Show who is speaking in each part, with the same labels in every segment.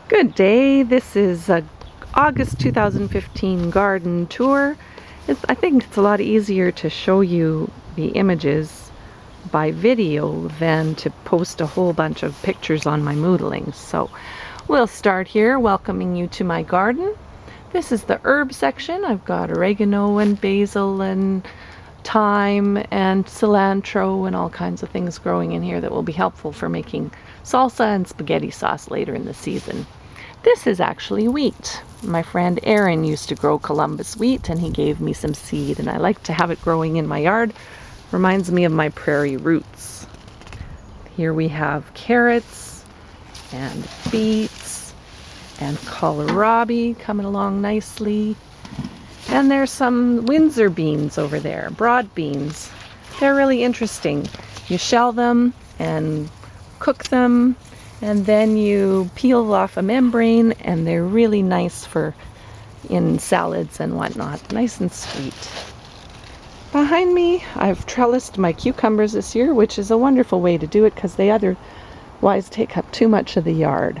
Speaker 1: Good day. This is a August 2015 garden tour. I think it's a lot easier to show you the images by video than to post a whole bunch of pictures on my moodlings. So we'll start here welcoming you to my garden. This is the herb section. I've got oregano and basil and thyme and cilantro and all kinds of things growing in here that will be helpful for making salsa and spaghetti sauce later in the season. This is actually wheat. My friend Aaron used to grow Columbus wheat and he gave me some seed, and I like to have it growing in my yard. Reminds me of my prairie roots. Here we have carrots and beets and kohlrabi coming along nicely. And there's some Windsor beans over there, broad beans. They're really interesting. You shell them and cook them, and then you peel off a membrane, and they're really nice for in salads and whatnot. Nice and sweet. Behind me, I've trellised my cucumbers this year, which is a wonderful way to do it because they otherwise take up too much of the yard.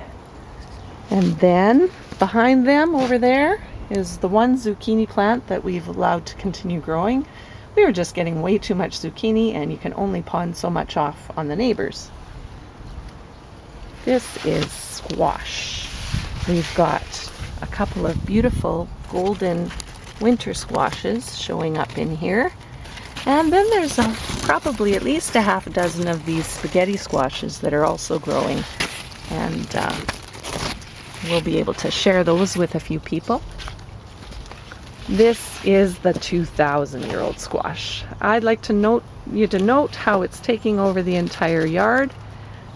Speaker 1: And then behind them over there is the one zucchini plant that we've allowed to continue growing. We were just getting way too much zucchini, and you can only pawn so much off on the neighbors. This is squash. We've got a couple of beautiful golden winter squashes showing up in here. And then there's probably at least a half a dozen of these spaghetti squashes that are also growing. And we'll be able to share those with a few people. This is the 2,000-year-old squash. I'd like to note how it's taking over the entire yard.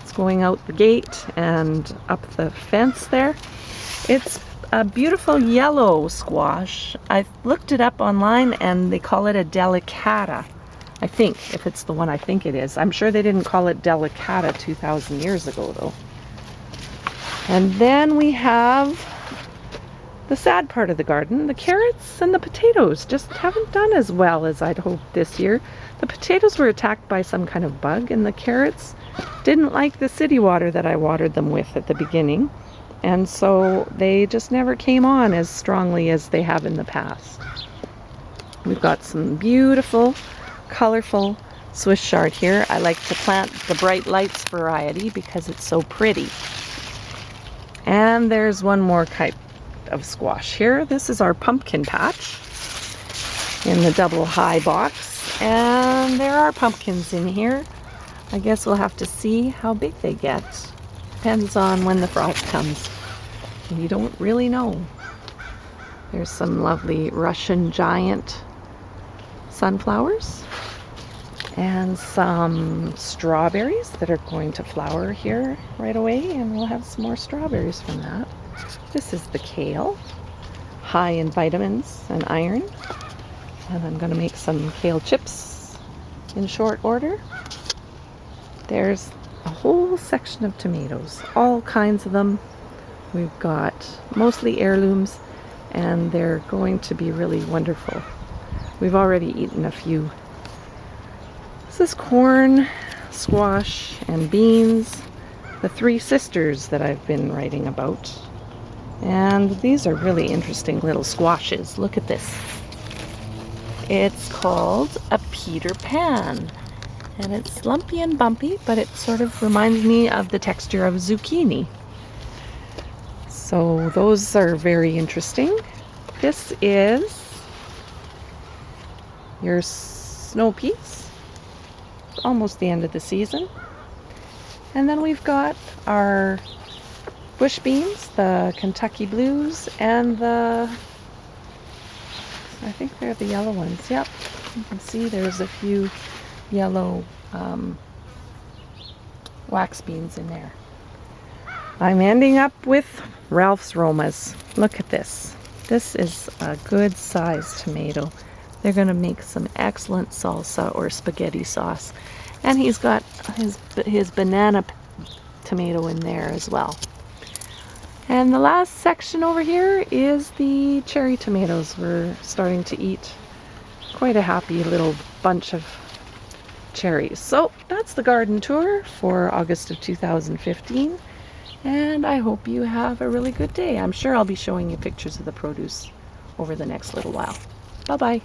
Speaker 1: It's going out the gate and up the fence there. It's a beautiful yellow squash. I looked it up online and they call it a Delicata. I think, if it's the one I think it is. I'm sure they didn't call it Delicata 2,000 years ago though. And then we have the sad part of the garden. The carrots and the potatoes just haven't done as well as I'd hoped this year. The potatoes were attacked by some kind of bug, and the carrots didn't like the city water that I watered them with at the beginning, and so they just never came on as strongly as they have in the past. We've got some beautiful, colorful Swiss chard here. I like to plant the bright lights variety because it's so pretty. And there's one more type of squash here. This is our pumpkin patch in the double high box, and there are pumpkins in here. I guess we'll have to see how big they get. Depends on when the frost comes. You don't really know. There's some lovely Russian giant sunflowers and some strawberries that are going to flower here right away, and we'll have some more strawberries from that. This is the kale, high in vitamins and iron, and I'm going to make some kale chips in short order. There's a whole section of tomatoes, all kinds of them. We've got mostly heirlooms, and they're going to be really wonderful. We've already eaten a few. This is corn, squash, and beans, the three sisters that I've been writing about. And these are really interesting little squashes. Look at this. It's called a Peter Pan. And it's lumpy and bumpy, but it sort of reminds me of the texture of zucchini. So those are very interesting. This is your snow peas. It's almost the end of the season. And then we've got our bush beans, the Kentucky Blues, and I think they're the yellow ones. Yep, you can see there's a few yellow wax beans in there. I'm ending up with Ralph's Romas. Look at this. This is a good sized tomato. They're going to make some excellent salsa or spaghetti sauce. And he's got his banana tomato in there as well. And the last section over here is the cherry tomatoes. We're starting to eat quite a happy little bunch of cherries. So that's the garden tour for August of 2015. And I hope you have a really good day. I'm sure I'll be showing you pictures of the produce over the next little while. Bye-bye.